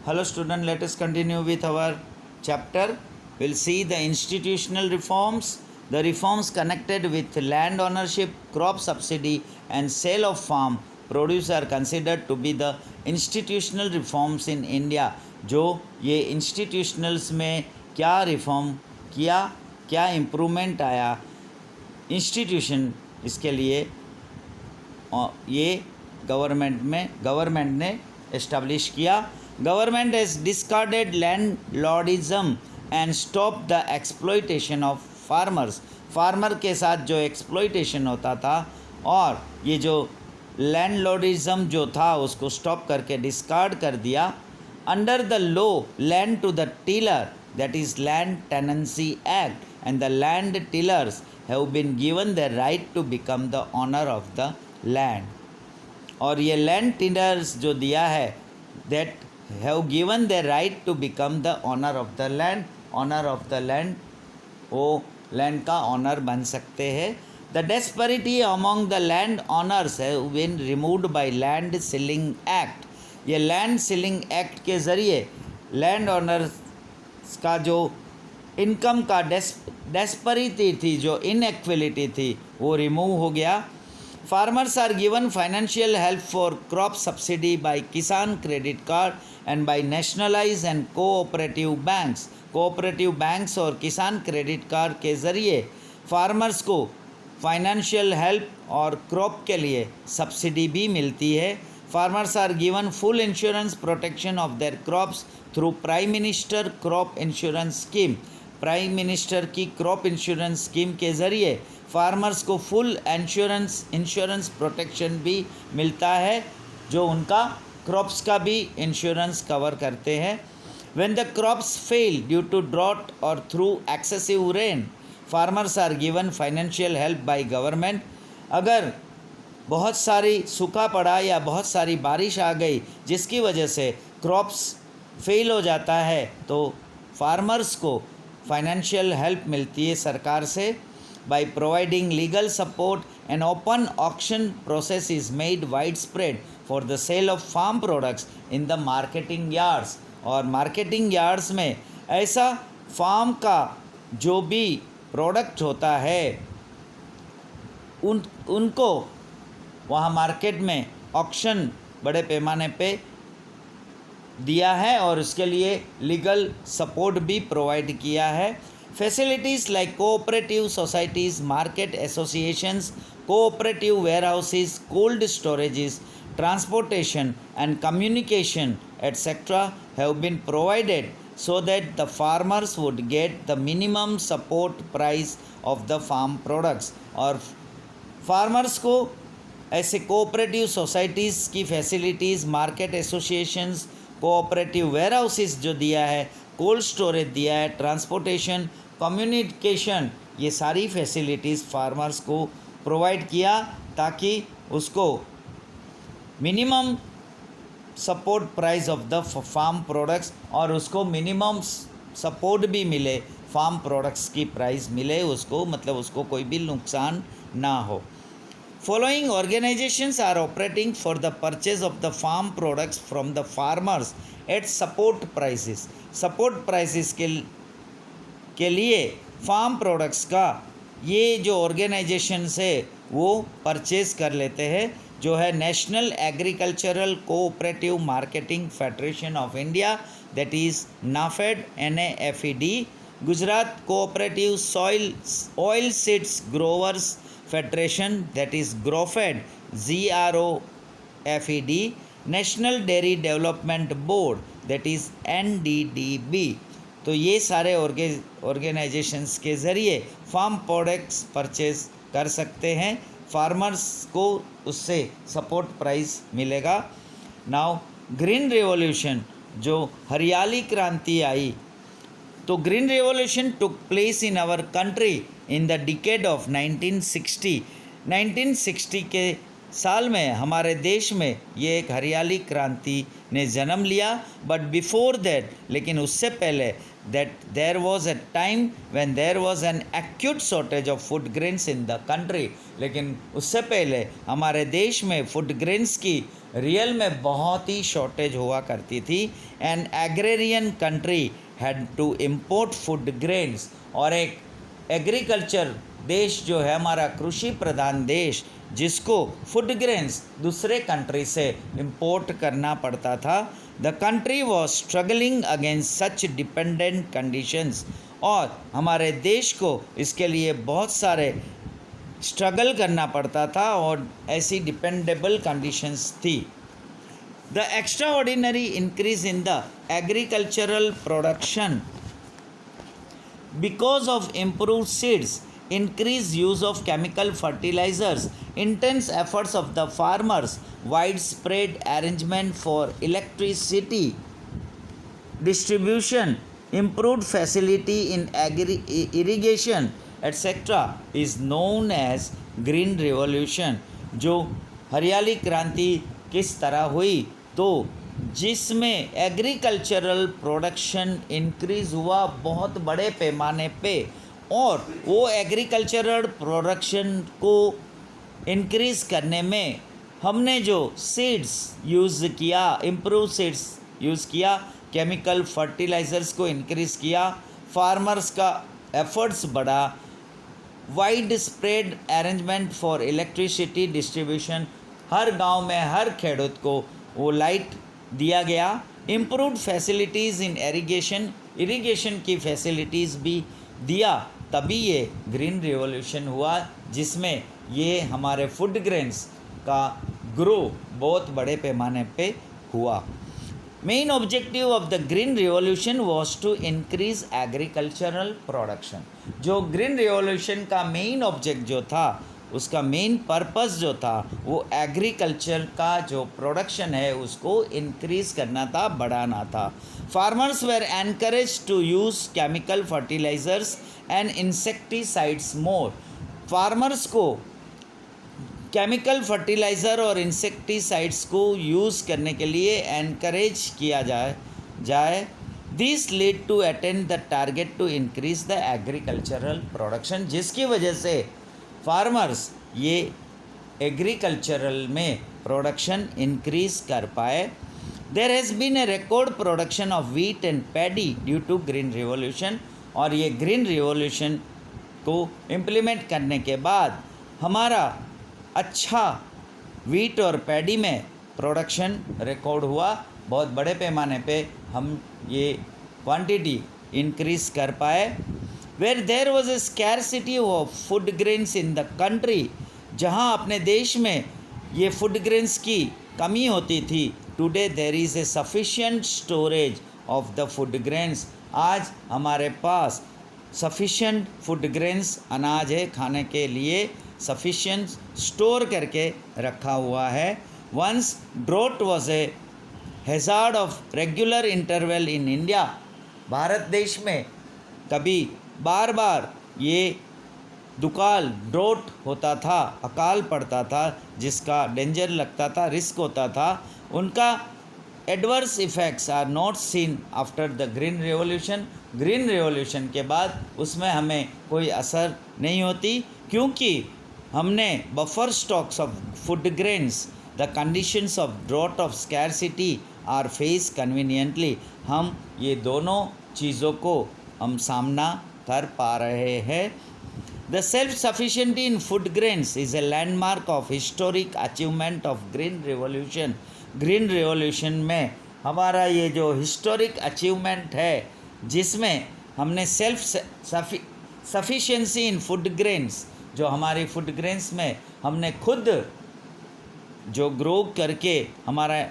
Hello student, let us continue with our chapter. We'll see the institutional reforms. The reforms connected with land ownership, crop subsidy and sale of farm produce are considered to be the institutional reforms in India. जो ये institutionals में क्या reform किया, क्या improvement आया, institution इसके लिए ये गवर्नमेंट ने एस्टेब्लिश किया. Government has discarded landlordism and stop the exploitation of farmers. Farmer के साथ जो एक्सप्लॉइटेशन होता था और ये जो लैंडलॉर्डिज्म जो था उसको स्टॉप करके डिस्कार्ड कर दिया. Under the law land to the tiller, that is land tenancy act, and the land tillers have been given the right to become the owner of the land. और ये land tillers जो दिया है that have given the right to become the owner of the land. owner of the land वो land का owner बन सकते हैं. The disparity among the land owners have been removed by land ceiling act. ये land ceiling act के ज़रिए land owners का जो इनकम का डेस्परिटी थी, जो इनइक्वलिटी थी, वो रिमूव हो गया. Farmers are given financial help for crop subsidy by Kisan credit card and by nationalise and cooperative banks. Cooperative banks और किसान क्रेडिट कार्ड के ज़रिए फार्मर्स को फाइनेंशियल हेल्प और क्रॉप के लिए सब्सिडी भी मिलती है. Farmers are given full insurance protection of their crops through prime minister crop insurance scheme. Prime minister की क्रॉप इंश्योरेंस स्कीम के ज़रिए फार्मर्स को फुल इंश्योरेंस प्रोटेक्शन भी मिलता है, जो उनका क्रॉप्स का भी इंश्योरेंस कवर करते हैं. When the crops fail due to drought और through excessive rain, farmers are given financial help by government. अगर बहुत सारी सूखा पड़ा या बहुत सारी बारिश आ गई जिसकी वजह से क्रॉप्स फेल हो जाता है, तो फार्मर्स को फाइनेंशियल हेल्प मिलती है सरकार से. By providing legal support and open auction process is made wide spread for the sale of farm products in the marketing yards. और मार्केटिंग यार्ड्स में ऐसा फार्म का जो भी प्रोडक्ट होता है उनको वहाँ मार्केट में ऑक्शन बड़े पैमाने पे दिया है और उसके लिए लीगल सपोर्ट भी प्रोवाइड किया है. Facilities like cooperative societies, market associations, cooperative warehouses, cold storages, transportation and communication etcetera have been provided so that the farmers would get the minimum support price of the farm products. और farmers को ऐसे cooperative societies की facilities, market associations, cooperative warehouses जो दिया है, cold storage दिया है, transportation, communication, ये सारी फैसिलिटीज़ फार्मर्स को प्रोवाइड किया ताकि उसको minimum support price of the farm products और उसको मिनिमम सपोर्ट भी मिले, फार्म प्रोडक्ट्स की प्राइस मिले उसको, मतलब उसको कोई भी नुकसान ना हो. Following organizations are operating for the purchase of the farm products from the farmers at support prices. Support prices के लिए फार्म प्रोडक्ट्स का ये जो ऑर्गेनाइजेशंस है वो परचेज़ कर लेते हैं, जो है national agricultural cooperative marketing federation of India, that is NAFED, NAFED, Gujarat cooperative oil seeds growers federation, that is GROFED, GROFED, national dairy development board, that is NDDB. तो ये सारे ऑर्गेनाइजेशंस के ज़रिए फार्म प्रोडक्ट्स परचेज कर सकते हैं, फार्मर्स को उससे सपोर्ट प्राइस मिलेगा. नाउ ग्रीन रेवोल्यूशन, जो हरियाली क्रांति आई, तो green revolution took place in our country in the decade of 1960. 1960 के साल में हमारे देश में ये एक हरियाली क्रांति ने जन्म लिया. बट बिफोर दैट, लेकिन उससे पहले, that there was a time when there was an acute shortage of food grains in the country. लेकिन उससे पहले हमारे देश में फूड ग्रेन्स की रियल में बहुत ही शॉर्टेज हुआ करती थी। An agrarian country had to import food grains, और एक एग्रीकल्चर देश जो है हमारा, कृषि प्रधान देश, जिसको फूड ग्रेन्स दूसरे कंट्री से इम्पोर्ट करना पड़ता था। The country was struggling against such dependent conditions, और हमारे देश को इसके लिए बहुत सारे स्ट्रगल करना पड़ता था और ऐसी डिपेंडेबल कंडीशंस थी। The extra ordinary increase in the agricultural production because of improved seeds, increased use of chemical fertilizers, intense efforts of the farmers, widespread arrangement for electricity distribution, improved facility in irrigation, etc. is known as green revolution। जो हरियाली क्रांति किस तरह हुई, तो जिसमें agricultural production increase हुआ बहुत बड़े पैमाने पे, और वो एग्रीकल्चरल प्रोडक्शन को इंक्रीज़ करने में हमने जो सीड्स यूज़ किया, इम्प्रूव सीड्स यूज़ किया, केमिकल फर्टिलाइज़र्स को इंक्रीज़ किया, फार्मर्स का एफर्ट्स बढ़ा, wide spread arrangement for electricity distribution, हर गांव में हर खेडूत को वो लाइट दिया गया, इम्प्रूव्ड फैसिलिटीज़ इन इरिगेशन की फैसिलिटीज़ भी दिया, तभी ये ग्रीन रिवॉल्यूशन हुआ, जिसमें ये हमारे फूड ग्रेन्स का ग्रो बहुत बड़े पैमाने पे हुआ। Main objective of the green revolution was to increase agricultural production. जो ग्रीन रिवॉल्यूशन का मेन ऑब्जेक्ट जो था, उसका मेन पर्पस जो था, वो एग्रीकल्चर का जो प्रोडक्शन है उसको इंक्रीज़ करना था, बढ़ाना था। Farmers were encourage to use chemical fertilizers and insecticides more. Farmers को केमिकल फर्टिलाइज़र और इंसेक्टिसाइड्स को यूज़ करने के लिए एनकरेज किया जाए। This lead to attain the target to increase the agricultural production, जिसकी वजह से फार्मर्स ये एग्रीकल्चरल में प्रोडक्शन इंक्रीज़ कर पाए। There has been a record production of wheat and paddy due to green revolution, और ये ग्रीन रिवॉल्यूशन को इम्प्लीमेंट करने के बाद हमारा अच्छा व्हीट और पैडी में प्रोडक्शन रिकॉर्ड हुआ, बहुत बड़े पैमाने पे हम ये क्वांटिटी इंक्रीज़ कर पाए। Where there was a scarcity of food grains in the country, जहाँ अपने देश में ये फूड ग्रेन्स की कमी होती थी, today there is a sufficient storage of the food grains. आज हमारे पास सफिशिएंट फूड ग्रेन्स, अनाज है खाने के लिए, सफिशिएंट स्टोर करके रखा हुआ है। Once drought was a hazard of regular interval in India. Bharat देश में कभी बार बार ये दुकाल ड्रोट होता था, अकाल पड़ता था, जिसका डेंजर लगता था, रिस्क होता था, उनका adverse effects are not seen after the green revolution. Green revolution के बाद उसमें हमें कोई असर नहीं होती, क्योंकि हमने buffer stocks of food grains, the conditions of drought of scarcity are face conveniently. हम ये दोनों चीज़ों को हम सामना कर पा रहे हैं। The self sufficiency in food grains is a landmark of historic achievement of green revolution. Green revolution में हमारा ये जो हिस्टोरिक अचीवमेंट है, जिसमें हमने self sufficiency in food grains, जो हमारी फूड ग्रेन्स में हमने खुद जो ग्रो करके हमारा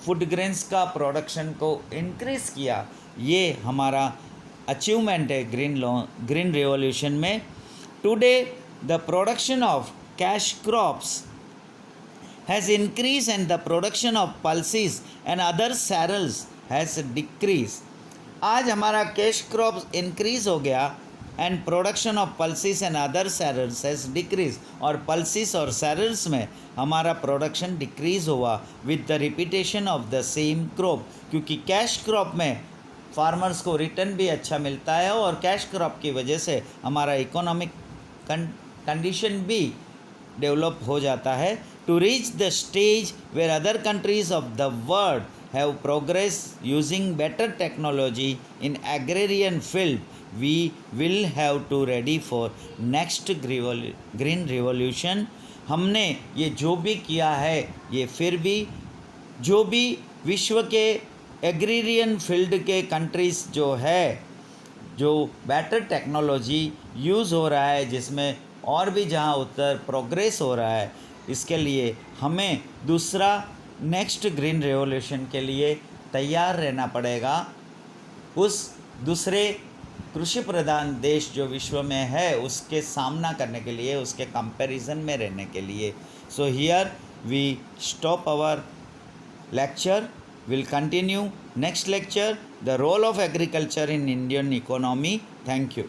फूड ग्रेन्स का प्रोडक्शन को इंक्रीज़ किया, ये हमारा अचीवमेंट है ग्रीन रिवॉल्यूशन में। Today the production of cash crops has increased and the production of pulses and other cereals has decreased। आज हमारा कैश क्रॉप इंक्रीज हो गया and production of pulses and other cereals has decreased, और pulses और cereals में हमारा production decrease हुआ with the repetition of the same crop, क्योंकि कैश क्रॉप में फार्मर्स को रिटर्न भी अच्छा मिलता है, और कैश क्रॉप की वजह से हमारा इकोनॉमिक कंडीशन भी डेवलप हो जाता है। To reach the stage where other countries of the world have progressed using better technology in agrarian field, we will have to ready for next green revolution. हमने ये जो भी किया है, ये फिर भी जो भी विश्व के एग्रीरियन फील्ड के कंट्रीज़ जो है, जो बेटर टेक्नोलॉजी यूज़ हो रहा है, जिसमें और भी जहाँ उत्तर प्रोग्रेस हो रहा है, इसके लिए हमें दूसरा नेक्स्ट ग्रीन रेवोल्यूशन के लिए तैयार रहना पड़ेगा। उस दूसरे कृषि प्रधान देश जो विश्व में है, उसके सामना करने के लिए, उसके कंपैरिजन में रहने के लिए। So here we stop our lecture. Will continue next lecture, the role of agriculture in Indian economy. Thank you.